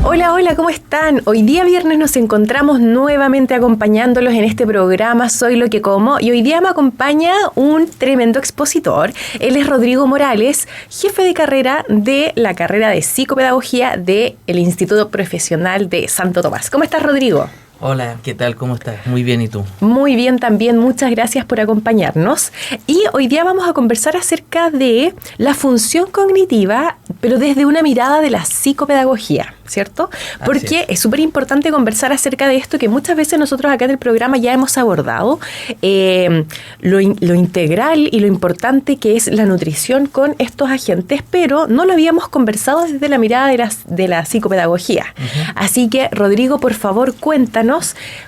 Hola, hola, ¿cómo están? Hoy día viernes nos encontramos nuevamente acompañándolos en este programa Soy lo que como, y hoy día me acompaña un tremendo expositor. Él es Rodrigo Morales, jefe de carrera de la carrera de psicopedagogía del Instituto Profesional de Santo Tomás. ¿Cómo estás, Rodrigo? Hola, ¿qué tal? ¿Cómo estás? Muy bien, ¿y tú? Muy bien también, muchas gracias por acompañarnos. Y hoy día vamos a conversar acerca de la función cognitiva, pero desde una mirada de la psicopedagogía, ¿cierto? Porque es súper importante conversar acerca de esto que muchas veces nosotros acá en el programa ya hemos abordado, lo integral y lo importante que es la nutrición con estos agentes, pero no lo habíamos conversado desde la mirada de la psicopedagogía. Uh-huh. Así que, Rodrigo, por favor, cuéntanos,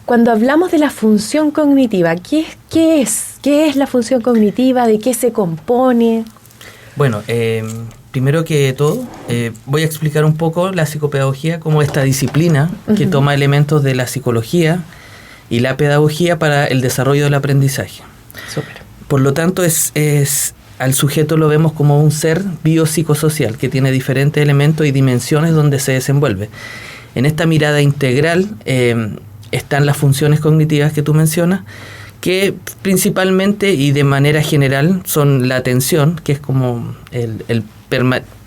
cuando hablamos de la función cognitiva, ¿qué es la función cognitiva? ¿De qué se compone? Bueno, primero que todo, voy a explicar un poco la psicopedagogía como esta disciplina que uh-huh. toma elementos de la psicología y la pedagogía para el desarrollo del aprendizaje. Súper. Por lo tanto, al sujeto lo vemos como un ser biopsicosocial que tiene diferentes elementos y dimensiones donde se desenvuelve. En esta mirada integral están las funciones cognitivas que tú mencionas, que principalmente y de manera general son la atención, que es como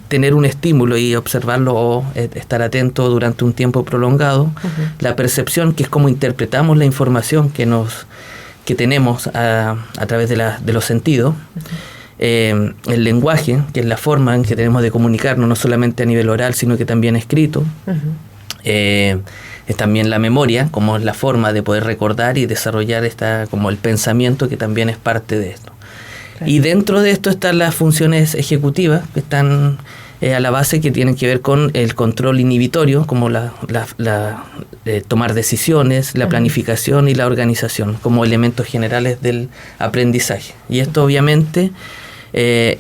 tener un estímulo y observarlo o estar atento durante un tiempo prolongado. Uh-huh. La percepción, que es como interpretamos la información que tenemos a través de los sentidos. Uh-huh. El lenguaje, que es la forma en que tenemos de comunicarnos, no solamente a nivel oral, sino que también escrito. Uh-huh. Es también la memoria, como es la forma de poder recordar y desarrollar como el pensamiento, que también es parte de esto. Claro. Y dentro de esto están las funciones ejecutivas, que están a la base, que tienen que ver con el control inhibitorio, como tomar decisiones, la planificación y la organización, como elementos generales del aprendizaje. Y esto obviamente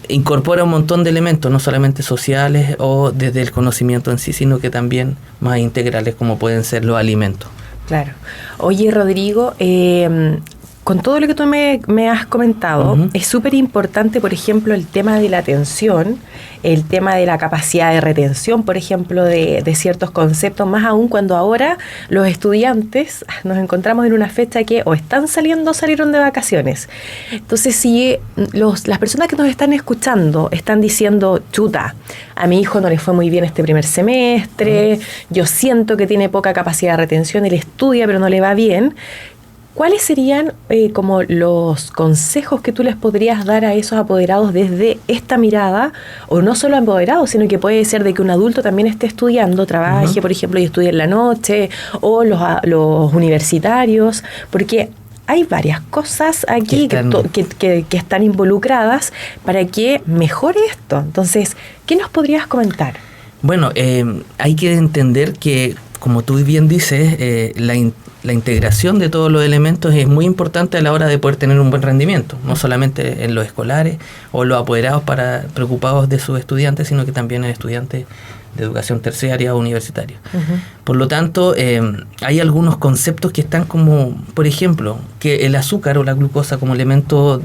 incorpora un montón de elementos, no solamente sociales o desde el conocimiento en sí, sino que también más integrales, como pueden ser los alimentos. Claro. Oye, Rodrigo, con todo lo que tú me has comentado, uh-huh. es súper importante, por ejemplo, el tema de la atención, el tema de la capacidad de retención, por ejemplo, de ciertos conceptos, más aún cuando ahora los estudiantes nos encontramos en una fecha que o están saliendo o salieron de vacaciones. Entonces, si las personas que nos están escuchando están diciendo, chuta, a mi hijo no le fue muy bien este primer semestre, uh-huh. yo siento que tiene poca capacidad de retención, él estudia pero no le va bien, ¿cuáles serían como los consejos que tú les podrías dar a esos apoderados desde esta mirada? O no solo apoderados, sino que puede ser de que un adulto también esté estudiando, trabaje, uh-huh. por ejemplo, y estudie en la noche, o los universitarios, porque hay varias cosas aquí que están involucradas para que mejore esto. Entonces, ¿qué nos podrías comentar? Bueno, hay que entender que, como tú bien dices, la integración de todos los elementos es muy importante a la hora de poder tener un buen rendimiento, no solamente en los escolares o los apoderados preocupados de sus estudiantes, sino que también en estudiantes de educación terciaria o universitaria. Uh-huh. Por lo tanto, hay algunos conceptos que están como, por ejemplo, que el azúcar o la glucosa como elemento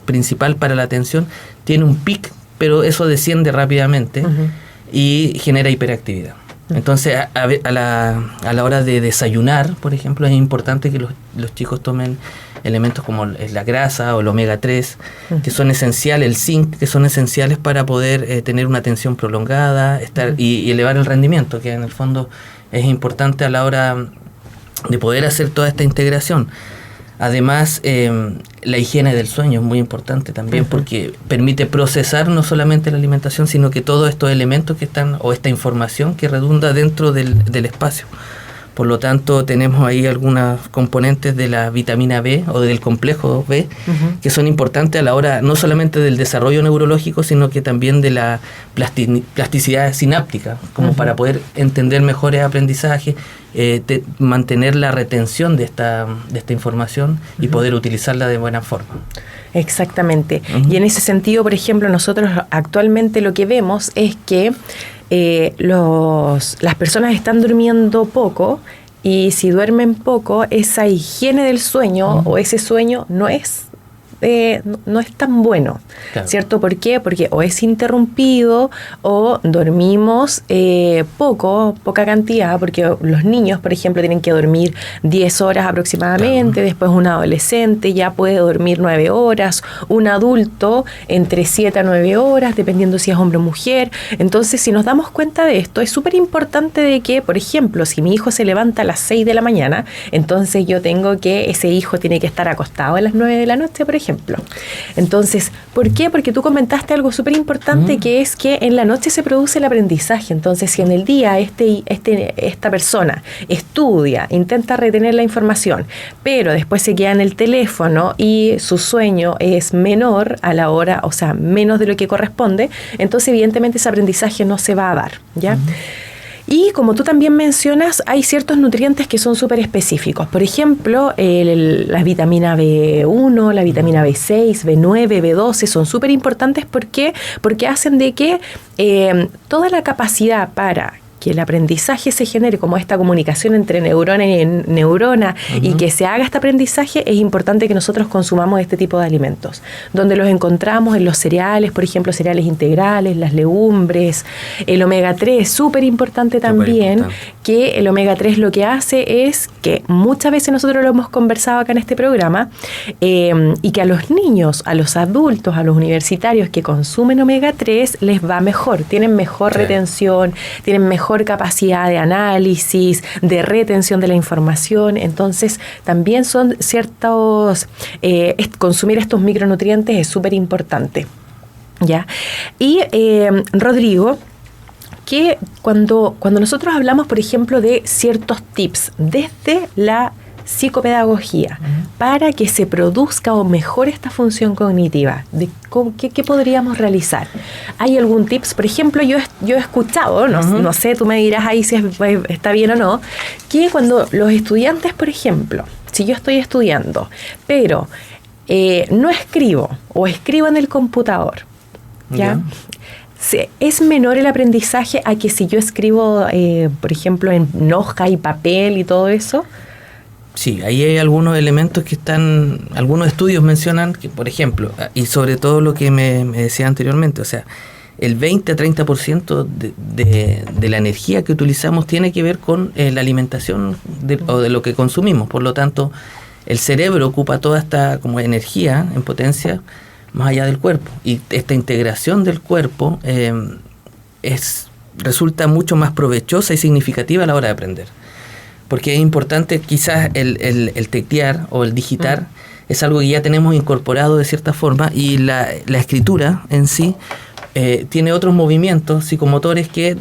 principal para la atención tiene un pic, pero eso desciende rápidamente uh-huh. y genera hiperactividad. Entonces, a la hora de desayunar, por ejemplo, es importante que los chicos tomen elementos como la grasa o el omega 3, que son esenciales, el zinc, que son esenciales para poder tener una atención prolongada y elevar el rendimiento, que en el fondo es importante a la hora de poder hacer toda esta integración. Además, la higiene del sueño es muy importante también, uh-huh. porque permite procesar no solamente la alimentación, sino que todos estos elementos que están, o esta información que redunda dentro del espacio. Por lo tanto, tenemos ahí algunas componentes de la vitamina B o del complejo B, uh-huh. que son importantes a la hora no solamente del desarrollo neurológico, sino que también de la plasticidad sináptica, como uh-huh. para poder entender mejores aprendizajes, mantener la retención de esta información uh-huh. y poder utilizarla de buena forma. Exactamente. Uh-huh. Y en ese sentido, por ejemplo, nosotros actualmente lo que vemos es que las personas están durmiendo poco, y si duermen poco, esa higiene del sueño uh-huh. o ese sueño no es no es tan bueno, claro. ¿Cierto? ¿Por qué? Porque o es interrumpido o dormimos poca cantidad, porque los niños, por ejemplo, tienen que dormir 10 horas aproximadamente, claro. Después un adolescente ya puede dormir 9 horas, un adulto entre 7 a 9 horas, dependiendo si es hombre o mujer. Entonces, si nos damos cuenta de esto, es súper importante de que, por ejemplo, si mi hijo se levanta a las 6 de la mañana, entonces yo tengo que, ese hijo tiene que estar acostado a las 9 de la noche, por ejemplo. Entonces, ¿por qué? Porque tú comentaste algo súper importante, que es que en la noche se produce el aprendizaje. Entonces, si en el día esta persona estudia, intenta retener la información, pero después se queda en el teléfono y su sueño es menor a la hora, o sea, menos de lo que corresponde, entonces evidentemente ese aprendizaje no se va a dar, ¿ya? Y como tú también mencionas, hay ciertos nutrientes que son súper específicos. Por ejemplo, la vitamina B1, la vitamina B6, B9, B12 son súper importantes. ¿Por qué? Porque hacen de que toda la capacidad para que el aprendizaje se genere, como esta comunicación entre neurona y neurona, y que se haga este aprendizaje, es importante que nosotros consumamos este tipo de alimentos, donde los encontramos en los cereales, por ejemplo, cereales integrales, las legumbres, el omega 3, súper importante también, que el omega 3 lo que hace es que muchas veces nosotros lo hemos conversado acá en este programa, y que a los niños, a los adultos, a los universitarios que consumen omega 3 les va mejor, tienen mejor retención, tienen mejor capacidad de análisis, de retención de la información. Entonces también son ciertos, consumir estos micronutrientes es súper importante, ¿ya? Y Rodrigo, que cuando nosotros hablamos, por ejemplo, de ciertos tips desde la psicopedagogía para que se produzca o mejore esta función cognitiva, ¿qué podríamos realizar? ¿Hay algún tips? Por ejemplo, yo he escuchado, no sé, tú me dirás ahí si está bien o no, que cuando los estudiantes, por ejemplo, si yo estoy estudiando, pero no escribo o escribo en el computador, ¿ya? Es menor el aprendizaje a que si yo escribo, por ejemplo, en hoja y papel y todo eso. Sí, ahí hay algunos elementos que algunos estudios mencionan que, por ejemplo, y sobre todo lo que me decía anteriormente, o sea, el 20 a 30% de la energía que utilizamos tiene que ver con la alimentación o de lo que consumimos. Por lo tanto, el cerebro ocupa toda esta como energía en potencia más allá del cuerpo. Y esta integración del cuerpo resulta mucho más provechosa y significativa a la hora de aprender. Porque es importante, quizás el teclear o el digitar es algo que ya tenemos incorporado de cierta forma, y la escritura en sí tiene otros movimientos psicomotores que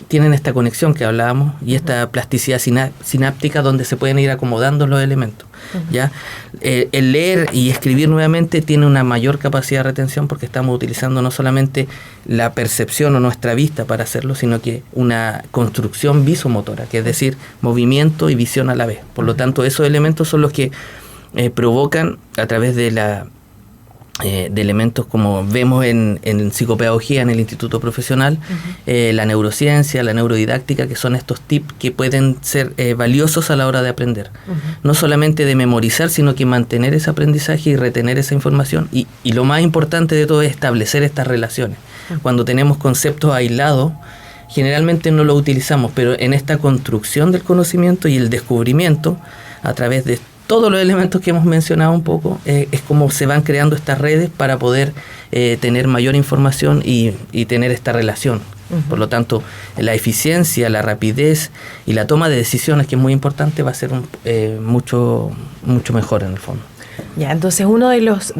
tienen esta conexión que hablábamos y esta plasticidad sináptica donde se pueden ir acomodando los elementos. ¿Ya? El leer y escribir nuevamente tiene una mayor capacidad de retención porque estamos utilizando no solamente la percepción o nuestra vista para hacerlo, sino que una construcción visomotora, que es decir, movimiento y visión a la vez. Por lo tanto, esos elementos son los que provocan a través de elementos como vemos en psicopedagogía en el Instituto Profesional, la neurociencia, la neurodidáctica, que son estos tips que pueden ser valiosos a la hora de aprender. No solamente de memorizar, sino que mantener ese aprendizaje y retener esa información. Y lo más importante de todo es establecer estas relaciones. Cuando tenemos conceptos aislados, generalmente no los utilizamos, pero en esta construcción del conocimiento y el descubrimiento, a través de todos los elementos que hemos mencionado un poco, es como se van creando estas redes para poder tener mayor información y tener esta relación. Por lo tanto, la eficiencia, la rapidez y la toma de decisiones, que es muy importante, va a ser mucho mejor en el fondo. Ya, entonces uno de los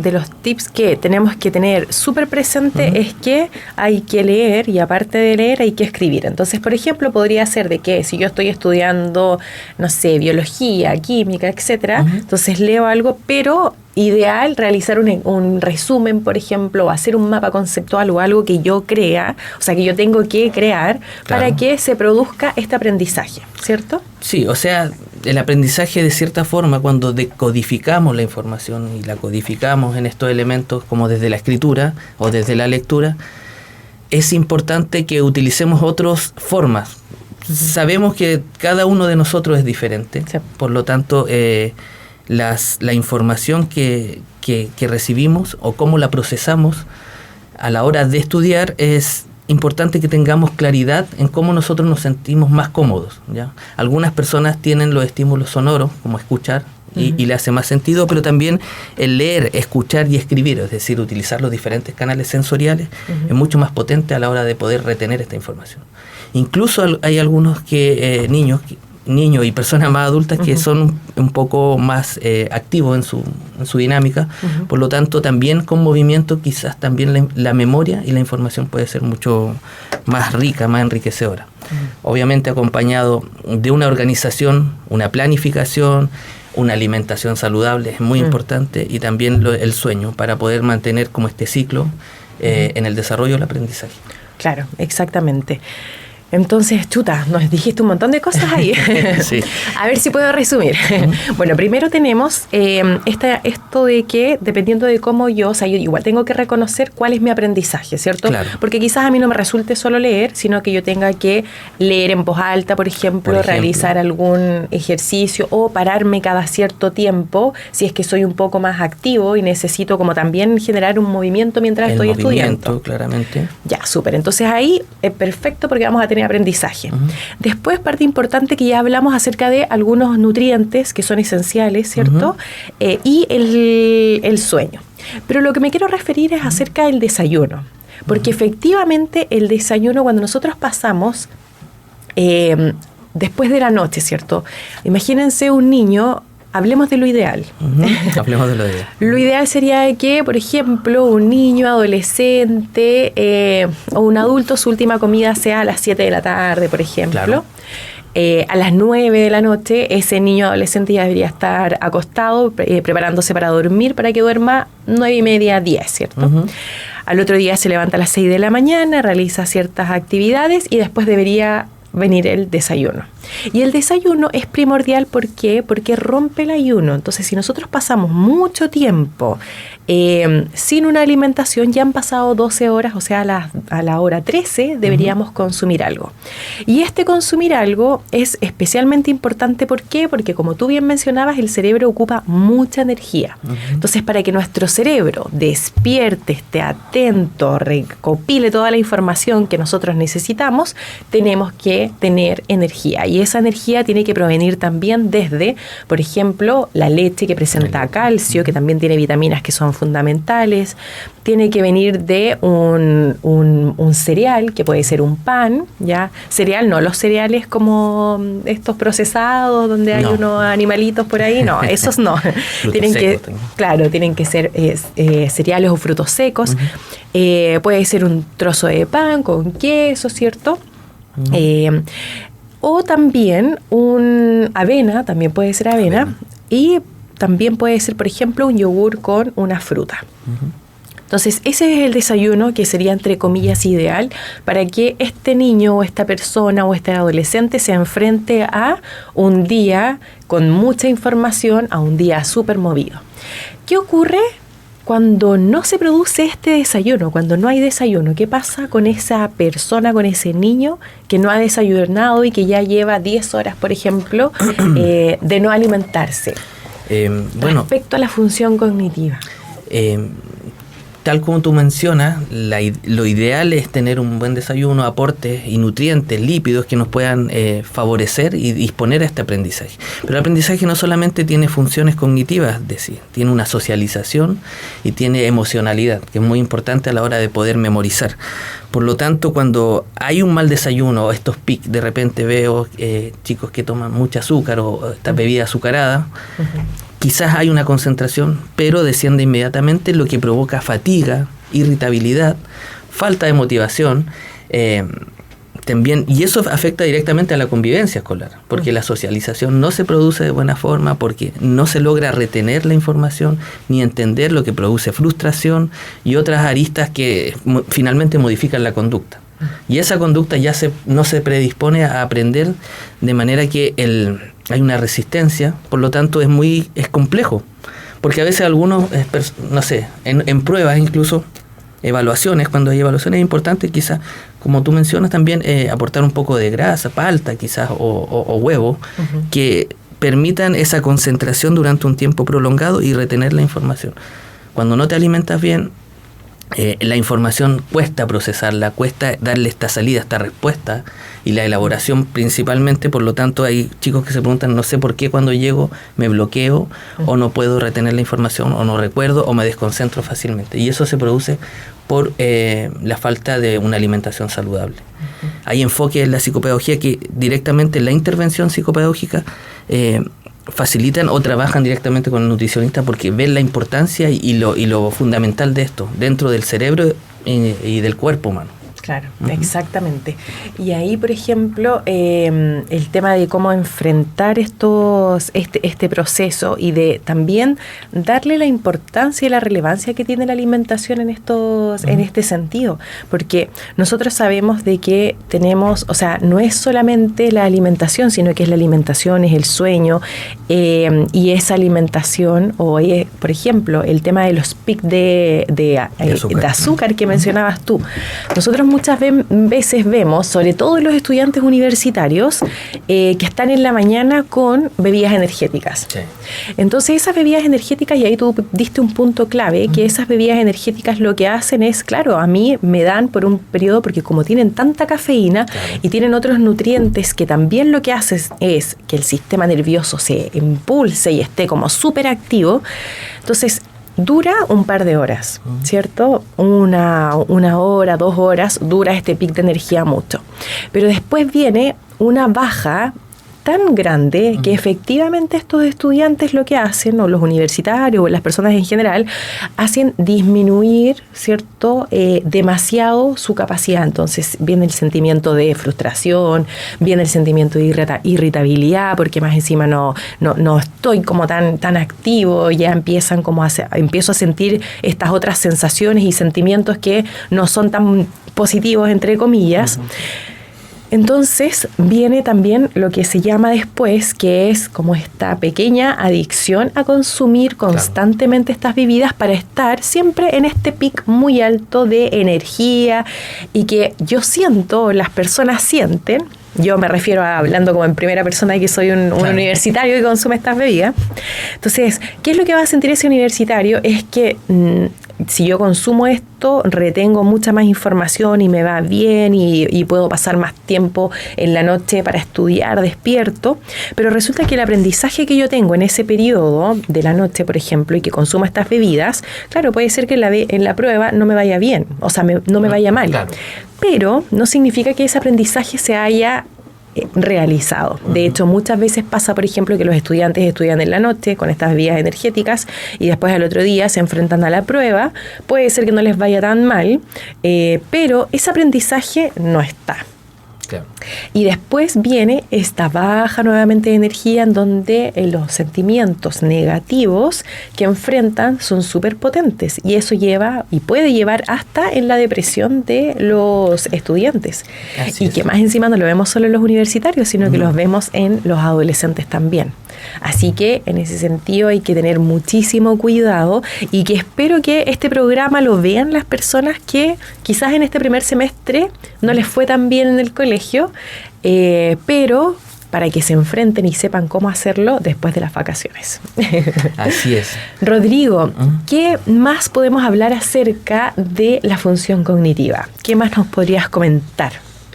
tips que tenemos que tener súper presente es que hay que leer, y aparte de leer hay que escribir. Entonces, por ejemplo, podría ser de que si yo estoy estudiando, no sé, biología, química, etcétera, entonces leo algo, pero ideal realizar un resumen, por ejemplo, o hacer un mapa conceptual o algo que yo crea, o sea, que yo tengo que crear para que se produzca este aprendizaje, ¿cierto? Sí, o sea, el aprendizaje de cierta forma, cuando decodificamos la información y la codificamos en estos elementos como desde la escritura o desde la lectura, es importante que utilicemos otras formas. Sabemos que cada uno de nosotros es diferente, por lo tanto, la información que que recibimos o cómo la procesamos a la hora de estudiar, es importante que tengamos claridad en cómo nosotros nos sentimos más cómodos, ¿ya? Algunas personas tienen los estímulos sonoros, como escuchar, y le hace más sentido, pero también el leer, escuchar y escribir, es decir, utilizar los diferentes canales sensoriales, es mucho más potente a la hora de poder retener esta información. Incluso hay algunos niños y personas más adultas que son un poco más activos en su dinámica, por lo tanto también con movimiento quizás también la memoria y la información puede ser mucho más rica, más enriquecedora. Obviamente acompañado de una organización, una planificación, una alimentación saludable es muy importante, y también el sueño para poder mantener como este ciclo en el desarrollo del aprendizaje. Claro, exactamente. Entonces, chuta, nos dijiste un montón de cosas ahí. Sí. A ver si puedo resumir. Bueno, primero tenemos esto de que, dependiendo de cómo yo igual tengo que reconocer cuál es mi aprendizaje, ¿cierto? Claro. Porque quizás a mí no me resulte solo leer, sino que yo tenga que leer en voz alta, por ejemplo, realizar algún ejercicio o pararme cada cierto tiempo, si es que soy un poco más activo y necesito como también generar un movimiento mientras estoy estudiando. Claramente. Ya, súper. Entonces ahí es perfecto porque vamos a tener aprendizaje. Después, parte importante que ya hablamos acerca de algunos nutrientes que son esenciales, ¿cierto? Y el sueño. Pero lo que me quiero referir es acerca del desayuno. Porque efectivamente el desayuno, cuando nosotros pasamos después de la noche, ¿cierto? Imagínense un niño. Hablemos de lo ideal. Hablemos de lo ideal. Lo ideal sería que, por ejemplo, un niño, adolescente o un adulto, su última comida sea a las 7 de la tarde, por ejemplo. Claro. A las 9 de la noche, ese niño adolescente ya debería estar acostado, preparándose para dormir, para que duerma 9:30, 10, ¿cierto? Al otro día se levanta a las 6 de la mañana, realiza ciertas actividades y después debería venir el desayuno. Y el desayuno es primordial, ¿por qué? Porque rompe el ayuno. Entonces, si nosotros pasamos mucho tiempo sin una alimentación, ya han pasado 12 horas, o sea, a la hora 13 deberíamos consumir algo. Y este consumir algo es especialmente importante, ¿por qué? Porque como tú bien mencionabas, el cerebro ocupa mucha energía. Entonces, para que nuestro cerebro despierte, esté atento, recopile toda la información que nosotros necesitamos, tenemos que tener energía. Y esa energía tiene que provenir también desde, por ejemplo, la leche, que presenta calcio, que también tiene vitaminas que son fundamentales. Tiene que venir de un cereal, que puede ser un pan, ¿ya? Cereal, no los cereales como estos procesados, donde hay unos animalitos por ahí, no, esos no. Tienen que ser cereales o frutos secos. Puede ser un trozo de pan con queso, ¿cierto? O también avena, también puede ser avena. Y también puede ser, por ejemplo, un yogur con una fruta. Entonces, ese es el desayuno que sería, entre comillas, ideal para que este niño o esta persona o este adolescente se enfrente a un día con mucha información, a un día súper movido. ¿Qué ocurre cuando no se produce este desayuno, cuando no hay desayuno? ¿Qué pasa con esa persona, con ese niño que no ha desayunado y que ya lleva 10 horas, por ejemplo, de no alimentarse? Respecto a la función cognitiva. Tal como tú mencionas, lo ideal es tener un buen desayuno, aportes y nutrientes, lípidos que nos puedan favorecer y disponer a este aprendizaje. Pero el aprendizaje no solamente tiene funciones cognitivas, es decir, tiene una socialización y tiene emocionalidad, que es muy importante a la hora de poder memorizar. Por lo tanto, cuando hay un mal desayuno, estos pics, de repente veo chicos que toman mucho azúcar o esta bebida azucarada, quizás hay una concentración, pero desciende inmediatamente, lo que provoca fatiga, irritabilidad, falta de motivación, también, y eso afecta directamente a la convivencia escolar, porque la socialización no se produce de buena forma, porque no se logra retener la información, ni entender, lo que produce frustración y otras aristas que finalmente modifican la conducta. Y esa conducta ya no se predispone a aprender, de manera que hay una resistencia, por lo tanto es complejo, porque a veces algunos, no sé, en pruebas incluso, evaluaciones, cuando hay evaluaciones es importante quizás, como tú mencionas también, aportar un poco de grasa, palta quizás, o huevo, que permitan esa concentración durante un tiempo prolongado y retener la información. Cuando no te alimentas bien, la información cuesta procesarla, cuesta darle esta salida, esta respuesta, y la elaboración principalmente. Por lo tanto, hay chicos que se preguntan, no sé por qué cuando llego me bloqueo, o no puedo retener la información, o no recuerdo, o me desconcentro fácilmente. Y eso se produce por la falta de una alimentación saludable. Hay enfoques en la psicopedagogía que directamente en la intervención psicopedagógica facilitan o trabajan directamente con el nutricionista, porque ven la importancia y lo fundamental de esto dentro del cerebro y del cuerpo humano. Claro, exactamente. Y ahí, por ejemplo, el tema de cómo enfrentar este proceso, y de también darle la importancia y la relevancia que tiene la alimentación en este sentido, porque nosotros sabemos de que tenemos, o sea, no es solamente la alimentación, sino que es la alimentación, es el sueño, y esa alimentación, por ejemplo, el tema de los picos de azúcar que mencionabas tú. Nosotros muchas veces vemos, sobre todo los estudiantes universitarios, que están en la mañana con bebidas energéticas. Sí. Entonces esas bebidas energéticas, y ahí tú diste un punto clave, que esas bebidas energéticas lo que hacen es, claro, a mí me dan por un periodo, porque como tienen tanta cafeína, claro, y tienen otros nutrientes que también lo que hacen es que el sistema nervioso se impulse y esté como súper activo, entonces dura un par de horas, ¿cierto? Una hora, 2 horas, dura este pic de energía mucho. Pero después viene una baja tan grande que efectivamente estos estudiantes lo que hacen, o los universitarios, o las personas en general, hacen disminuir, ¿cierto?, demasiado su capacidad. Entonces viene el sentimiento de frustración, viene el sentimiento de irritabilidad, porque más encima no estoy como tan activo, ya empiezo a sentir estas otras sensaciones y sentimientos que no son tan positivos, entre comillas. Entonces viene también lo que se llama después, que es como esta pequeña adicción a consumir constantemente estas bebidas para estar siempre en este pic muy alto de energía, y que yo siento, las personas sienten, yo me refiero a hablando como en primera persona, que soy un universitario que consume estas bebidas. Entonces, ¿qué es lo que va a sentir ese universitario? Es que si yo consumo esto, retengo mucha más información y me va bien, y puedo pasar más tiempo en la noche para estudiar despierto, pero resulta que el aprendizaje que yo tengo en ese periodo de la noche, por ejemplo, y que consumo estas bebidas, claro, puede ser que en la prueba no me vaya bien, o sea, no me vaya mal, claro, pero no significa que ese aprendizaje se haya realizado. De hecho, muchas veces pasa, por ejemplo, que los estudiantes estudian en la noche con estas bebidas energéticas y después al otro día se enfrentan a la prueba. Puede ser que no les vaya tan mal, pero ese aprendizaje no está. Claro. Y después viene esta baja nuevamente de energía, en donde los sentimientos negativos que enfrentan son súper potentes, y eso lleva y puede llevar hasta en la depresión de los estudiantes. Así y es. Que más encima no lo vemos solo en los universitarios, sino que los vemos en los adolescentes también. Así que en ese sentido hay que tener muchísimo cuidado, y que espero que este programa lo vean las personas que quizás en este primer semestre no les fue tan bien en el colegio, pero para que se enfrenten y sepan cómo hacerlo después de las vacaciones. Así es. Rodrigo, ¿qué más podemos hablar acerca de la función cognitiva? ¿Qué más nos podrías comentar?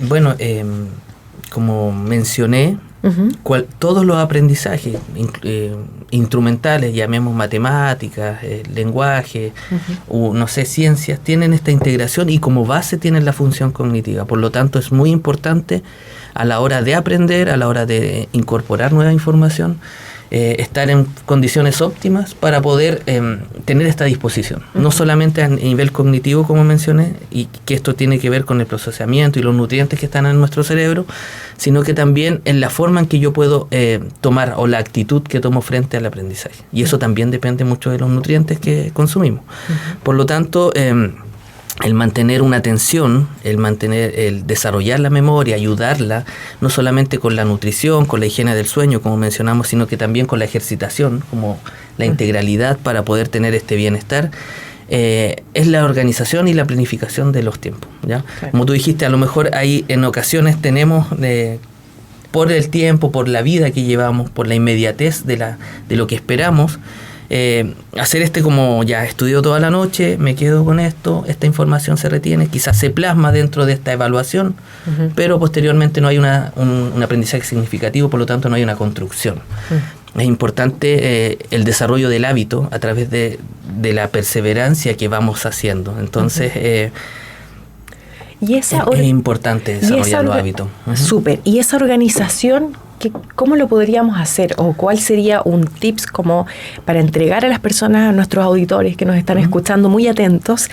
Bueno, como mencioné, todos los aprendizajes instrumentales, llamemos matemáticas, lenguaje, no sé, ciencias, tienen esta integración, y como base tienen la función cognitiva. Por lo tanto, es muy importante a la hora de aprender, a la hora de incorporar nueva información, estar en condiciones óptimas para poder tener esta disposición. No solamente a nivel cognitivo, como mencioné, y que esto tiene que ver con el procesamiento y los nutrientes que están en nuestro cerebro, sino que también en la forma en que yo puedo tomar, o la actitud que tomo frente al aprendizaje. Y eso también depende mucho de los nutrientes que consumimos. Por lo tanto, el mantener una atención, el desarrollar la memoria, ayudarla, no solamente con la nutrición, con la higiene del sueño, como mencionamos, sino que también con la ejercitación, como la integralidad para poder tener este bienestar, es la organización y la planificación de los tiempos, ¿ya? Claro. Como tú dijiste, a lo mejor ahí en ocasiones tenemos, por el tiempo, por la vida que llevamos, por la inmediatez de lo que esperamos, hacer como ya estudió toda la noche, me quedo con esto, esta información se retiene, quizás se plasma dentro de esta evaluación, pero posteriormente no hay un aprendizaje significativo, por lo tanto no hay una construcción. Es importante el desarrollo del hábito a través de la perseverancia que vamos haciendo. Entonces, es importante desarrollar los hábitos. Súper. ¿Y esa organización, cómo lo podríamos hacer? ¿O cuál sería un tips como para entregar a las personas, a nuestros auditores que nos están escuchando muy atentos?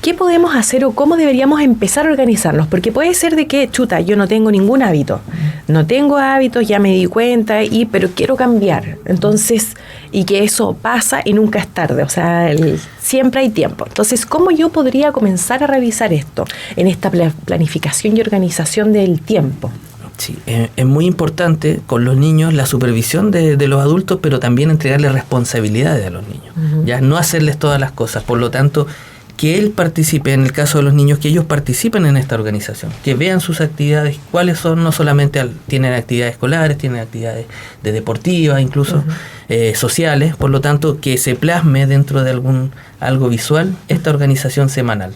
¿Qué podemos hacer o cómo deberíamos empezar a organizarnos? Porque puede ser de que, yo no tengo ningún hábito. No tengo hábitos, ya me di cuenta, pero quiero cambiar. Entonces, y que eso pasa y nunca es tarde. O sea, siempre hay tiempo. Entonces, ¿cómo yo podría comenzar a realizar esto en esta planificación y organización del tiempo? Sí, es muy importante con los niños la supervisión de los adultos, pero también entregarles responsabilidades a los niños. Ya no hacerles todas las cosas. Por lo tanto, que él participe, en el caso de los niños, que ellos participen en esta organización, que vean sus actividades, cuáles son, no solamente tienen actividades escolares, tienen actividades deportivas, incluso sociales, por lo tanto, que se plasme dentro de algo visual esta organización semanal.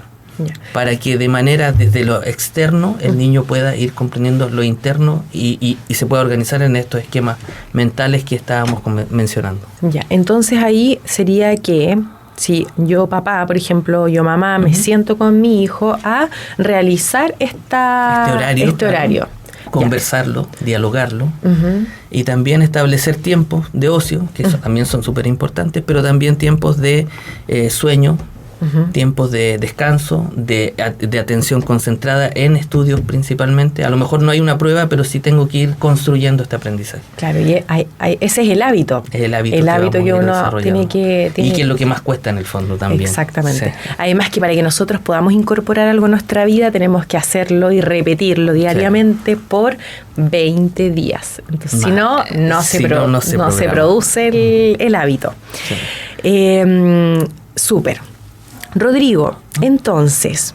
Para que de manera desde lo externo el niño pueda ir comprendiendo lo interno y se pueda organizar en estos esquemas mentales que estábamos mencionando. Ya, entonces ahí sería que si yo papá, por ejemplo, yo mamá, me siento con mi hijo a realizar este horario. Conversarlo, dialogarlo y también establecer tiempos de ocio, que también son súper importantes, pero también tiempos de sueño, tiempos de descanso, de atención concentrada en estudios principalmente. A lo mejor no hay una prueba, pero sí tengo que ir construyendo este aprendizaje. Claro, y ese es el hábito. Es el hábito que uno tiene que... Y que es lo que más cuesta en el fondo también. Exactamente. Sí. Además que para que nosotros podamos incorporar algo en nuestra vida, tenemos que hacerlo y repetirlo diariamente por 20 días. Entonces, si no, no se produce el hábito. Sí. Súper. Rodrigo, entonces,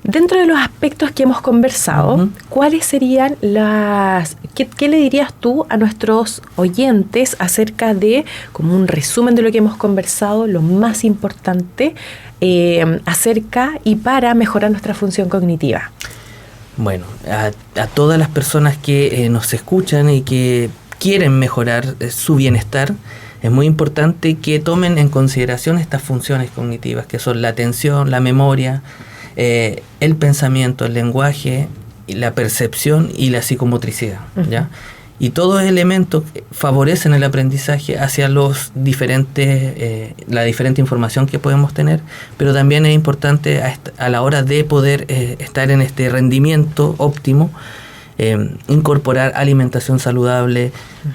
dentro de los aspectos que hemos conversado, ¿cuáles serían qué le dirías tú a nuestros oyentes acerca de, como un resumen de lo que hemos conversado, lo más importante acerca y para mejorar nuestra función cognitiva? Bueno, a todas las personas que nos escuchan y que quieren mejorar su bienestar, es muy importante que tomen en consideración estas funciones cognitivas, que son la atención, la memoria, el pensamiento, el lenguaje, la percepción y la psicomotricidad, ¿ya? Y todos elementos favorecen el aprendizaje hacia la diferente información que podemos tener, pero también es importante a la hora de poder estar en este rendimiento óptimo, incorporar alimentación saludable,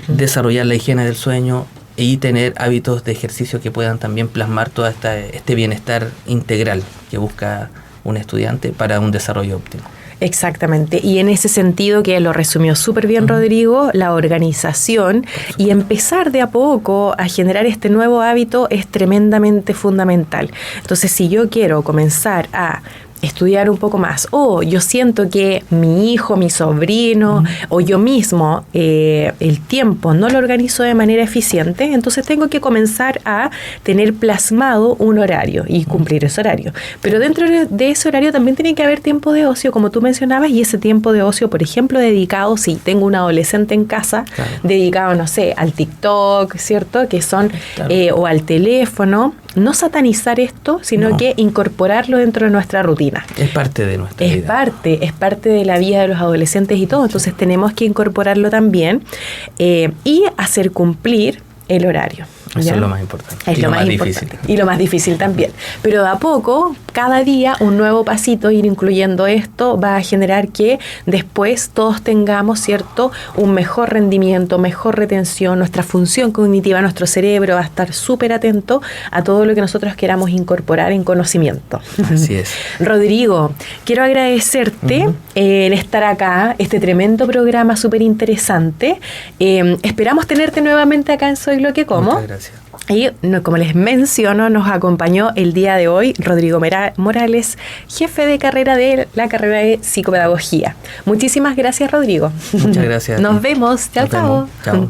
desarrollar la higiene del sueño, y tener hábitos de ejercicio que puedan también plasmar todo este bienestar integral que busca un estudiante para un desarrollo óptimo. Exactamente, y en ese sentido, que lo resumió súper bien Rodrigo, la organización y empezar de a poco a generar este nuevo hábito es tremendamente fundamental. Entonces, si yo quiero comenzar a estudiar un poco más, o yo siento que mi hijo, mi sobrino o yo mismo el tiempo no lo organizo de manera eficiente, entonces tengo que comenzar a tener plasmado un horario y cumplir ese horario. Pero dentro de ese horario también tiene que haber tiempo de ocio, como tú mencionabas, y ese tiempo de ocio, por ejemplo, dedicado, si tengo un adolescente en casa, dedicado, no sé, al TikTok, ¿cierto? Que son, o al teléfono. No satanizar esto, sino que incorporarlo dentro de nuestra rutina. Es parte de nuestra vida. Es parte de la vida de los adolescentes y todo. Entonces tenemos que incorporarlo también y hacer cumplir el horario. Eso es lo más importante. Es lo más difícil. Y lo más difícil también. Pero de a poco, cada día, un nuevo pasito, ir incluyendo esto, va a generar que después todos tengamos, ¿cierto?, un mejor rendimiento, mejor retención, nuestra función cognitiva, nuestro cerebro va a estar súper atento a todo lo que nosotros queramos incorporar en conocimiento. Así es. Rodrigo, quiero agradecerte en estar acá, este tremendo programa súper interesante. Esperamos tenerte nuevamente acá en Soy Lo Que Como. Muchas gracias. Y como les menciono, nos acompañó el día de hoy Rodrigo Morales, jefe de carrera de la carrera de psicopedagogía. Muchísimas gracias, Rodrigo. Muchas gracias. Nos vemos. Chao, chao. Chao.